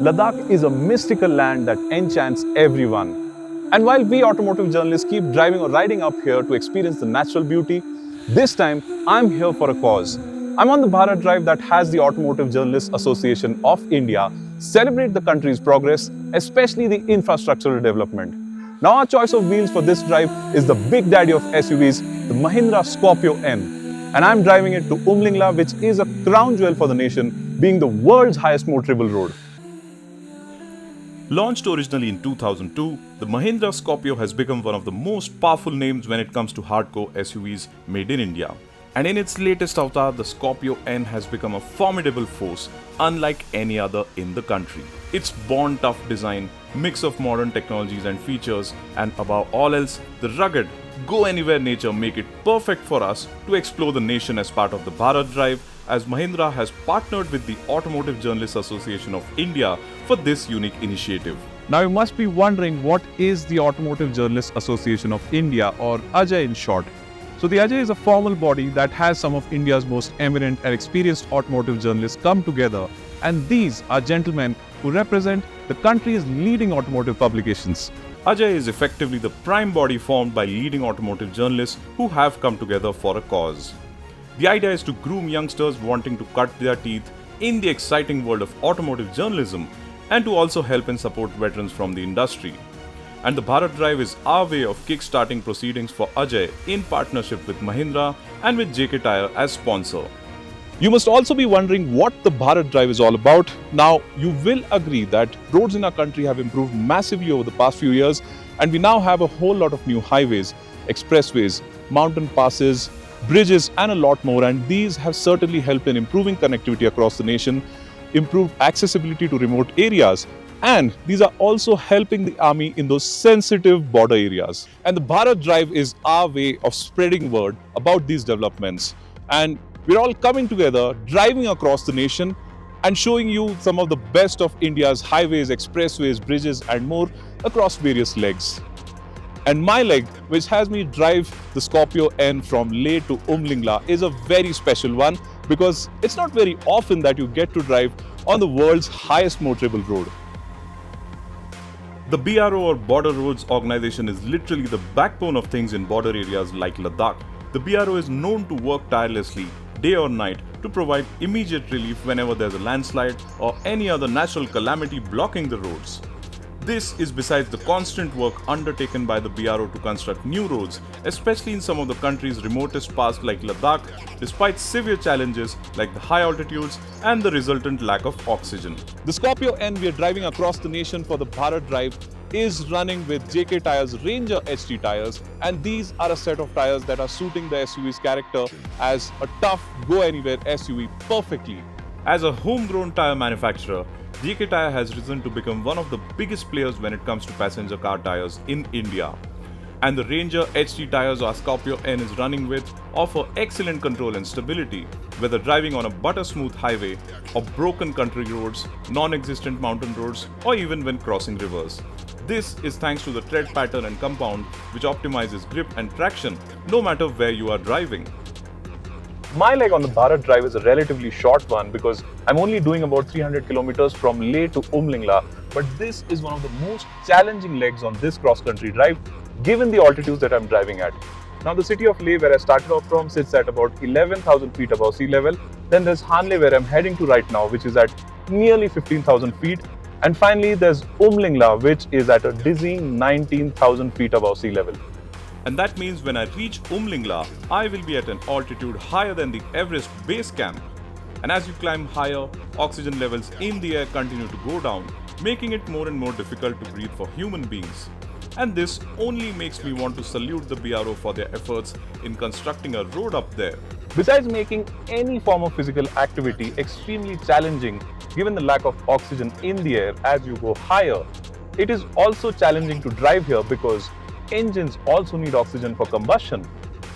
Ladakh is a mystical land that enchants everyone. And while we automotive journalists keep driving or riding up here to experience the natural beauty, this time I'm here for a cause. I'm on the Bharat Drive that has the Automotive Journalists Association of India celebrate the country's progress, especially the infrastructural development. Now our choice of wheels for this drive is the big daddy of SUVs, the Mahindra Scorpio N. And I'm driving it to Umling, which is a crown jewel for the nation, being the world's highest motorable road. Launched originally in 2002, the Mahindra Scorpio has become one of the most powerful names when it comes to hardcore SUVs made in India. And in its latest avatar, the Scorpio N has become a formidable force, unlike any other in the country. Its born tough design, mix of modern technologies and features, and above all else, the rugged, go-anywhere nature make it perfect for us to explore the nation as part of the Bharat Drive, as Mahindra has partnered with the Automotive Journalists Association of India for this unique initiative. Now you must be wondering, what is the Automotive Journalists Association of India, or AJAI in short? So the AJAI is a formal body that has some of India's most eminent and experienced automotive journalists come together, and these are gentlemen who represent the country's leading automotive publications. AJAI is effectively the prime body formed by leading automotive journalists who have come together for a cause. The idea is to groom youngsters wanting to cut their teeth in the exciting world of automotive journalism, and to also help and support veterans from the industry. And the Bharat Drive is our way of kick-starting proceedings for AJAI in partnership with Mahindra and with JK Tyre as sponsor. You must also be wondering what the Bharat Drive is all about. Now, you will agree that roads in our country have improved massively over the past few years, and we now have a whole lot of new highways, expressways, mountain passes, bridges, and a lot more. And these have certainly helped in improving connectivity across the nation, improved accessibility to remote areas, and these are also helping the army in those sensitive border areas. And the Bharat Drive is our way of spreading word about these developments. And we're all coming together, driving across the nation and showing you some of the best of India's highways, expressways, bridges, and more across various legs. And my leg, which has me drive the Scorpio N from Leh to Umling, is a very special one, because it's not very often that you get to drive on the world's highest motorable road. The BRO, or Border Roads Organization, is literally the backbone of things in border areas like Ladakh. The BRO is known to work tirelessly, day or night, to provide immediate relief whenever there's a landslide or any other natural calamity blocking the roads. This is besides the constant work undertaken by the BRO to construct new roads, especially in some of the country's remotest parts like Ladakh, despite severe challenges like the high altitudes and the resultant lack of oxygen. The Scorpio N we are driving across the nation for the Bharat Drive is running with JK Tyre's Ranger HT tires, and these are a set of tires that are suiting the SUV's character as a tough, go-anywhere SUV perfectly. As a homegrown tire manufacturer, JK Tyre has risen to become one of the biggest players when it comes to passenger car tires in India. And the Ranger HT tires our Scorpio N is running with offer excellent control and stability, whether driving on a butter-smooth highway or broken country roads, non-existent mountain roads, or even when crossing rivers. This is thanks to the tread pattern and compound, which optimizes grip and traction no matter where you are driving. My leg on the Bharat Drive is a relatively short one, because I'm only doing about 300 kilometers from Leh to Umling, but this is one of the most challenging legs on this cross-country drive, given the altitudes that I'm driving at. Now, the city of Leh, where I started off from, sits at about 11,000 feet above sea level. Then there's Hanle, where I'm heading to right now, which is at nearly 15,000 feet. And finally, there's Umling, which is at a dizzying 19,000 feet above sea level. And that means when I reach Umling, I will be at an altitude higher than the Everest base camp. And as you climb higher, oxygen levels in the air continue to go down, making it more and more difficult to breathe for human beings. And this only makes me want to salute the BRO for their efforts in constructing a road up there. Besides making any form of physical activity extremely challenging, given the lack of oxygen in the air as you go higher, it is also challenging to drive here, because engines also need oxygen for combustion.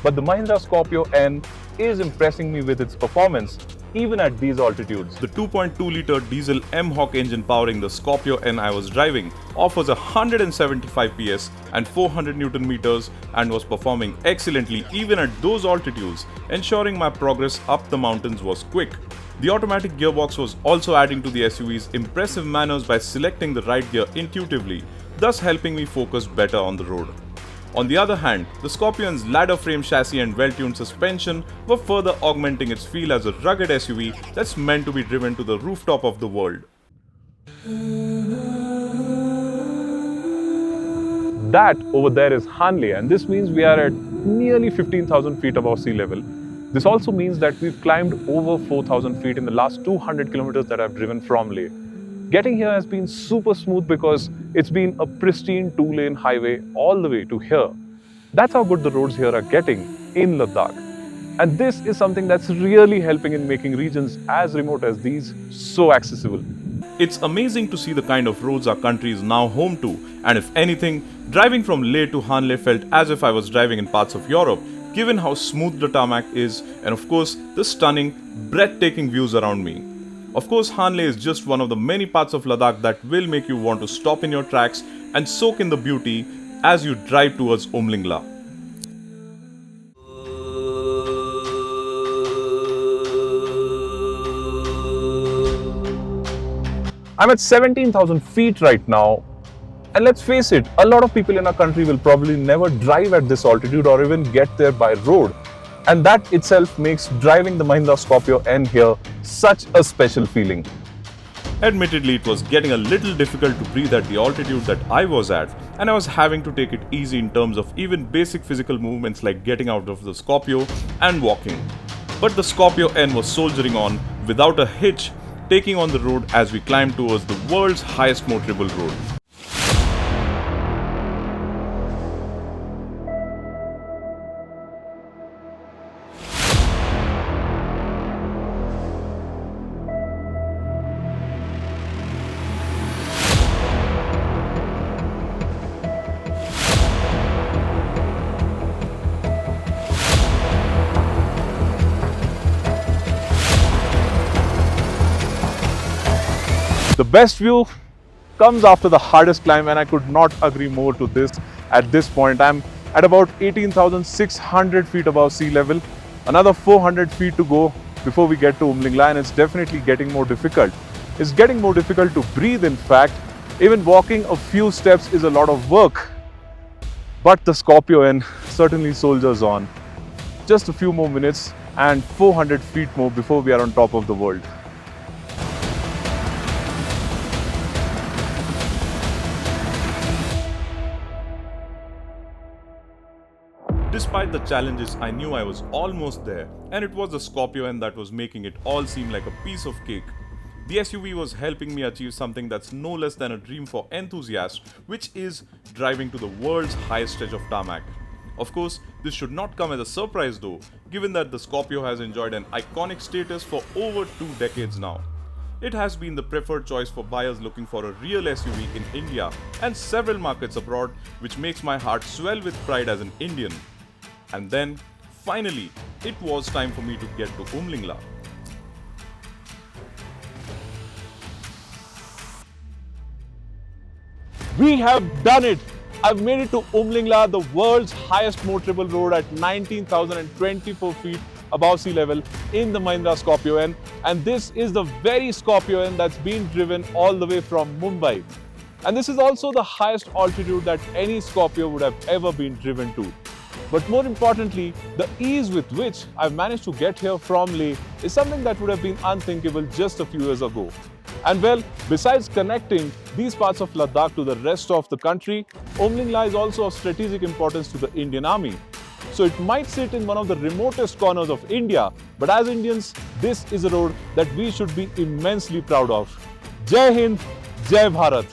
But the Mahindra Scorpio N is impressing me with its performance, even at these altitudes. The 2.2-litre diesel M-Hawk engine powering the Scorpio N I was driving offers 175 PS and 400 Newton meters and was performing excellently even at those altitudes, ensuring my progress up the mountains was quick. The automatic gearbox was also adding to the SUV's impressive manners by selecting the right gear intuitively, thus helping me focus better on the road. On the other hand, the Scorpion's ladder frame chassis and well-tuned suspension were further augmenting its feel as a rugged SUV that's meant to be driven to the rooftop of the world. That over there is Hanle, and this means we are at nearly 15,000 feet above sea level. This also means that we've climbed over 4,000 feet in the last 200 kilometers that I've driven from Leh. Getting here has been super smooth because it's been a pristine 2-lane highway all the way to here. That's how good the roads here are getting in Ladakh. And this is something that's really helping in making regions as remote as these so accessible. It's amazing to see the kind of roads our country is now home to, and if anything, driving from Leh to Hanle felt as if I was driving in parts of Europe, given how smooth the tarmac is and of course the stunning, breathtaking views around me. Of course, Hanle is just one of the many parts of Ladakh that will make you want to stop in your tracks and soak in the beauty as you drive towards Umling. I'm at 17,000 feet right now. And let's face it, a lot of people in our country will probably never drive at this altitude or even get there by road. And that itself makes driving the Mahindra Scorpio N here such a special feeling. Admittedly, it was getting a little difficult to breathe at the altitude that I was at, and I was having to take it easy in terms of even basic physical movements like getting out of the Scorpio and walking. But the Scorpio N was soldiering on without a hitch, taking on the road as we climbed towards the world's highest motorable road. The best view comes after the hardest climb, and I could not agree more to this at this point. I'm at about 18,600 feet above sea level. Another 400 feet to go before we get to Umling, and it's definitely getting more difficult. It's getting more difficult to breathe, in fact. Even walking a few steps is a lot of work. But the Scorpio N certainly soldiers on. Just a few more minutes and 400 feet more before we are on top of the world. Despite the challenges, I knew I was almost there, and it was the Scorpio N that was making it all seem like a piece of cake. The SUV was helping me achieve something that's no less than a dream for enthusiasts, which is driving to the world's highest stretch of tarmac. Of course, this should not come as a surprise though, given that the Scorpio has enjoyed an iconic status for over 2 decades now. It has been the preferred choice for buyers looking for a real SUV in India and several markets abroad, which makes my heart swell with pride as an Indian. And then, finally, it was time for me to get to Umling. We have done it! I've made it to Umling, the world's highest motorable road at 19,024 feet above sea level in the Mahindra Scorpio N. And this is the very Scorpio N that's been driven all the way from Mumbai. And this is also the highest altitude that any Scorpio would have ever been driven to. But more importantly, the ease with which I've managed to get here from Leh is something that would have been unthinkable just a few years ago. And well, besides connecting these parts of Ladakh to the rest of the country, Umling is also of strategic importance to the Indian Army. So it might sit in one of the remotest corners of India, but as Indians, this is a road that we should be immensely proud of. Jai Hind, Jai Bharat.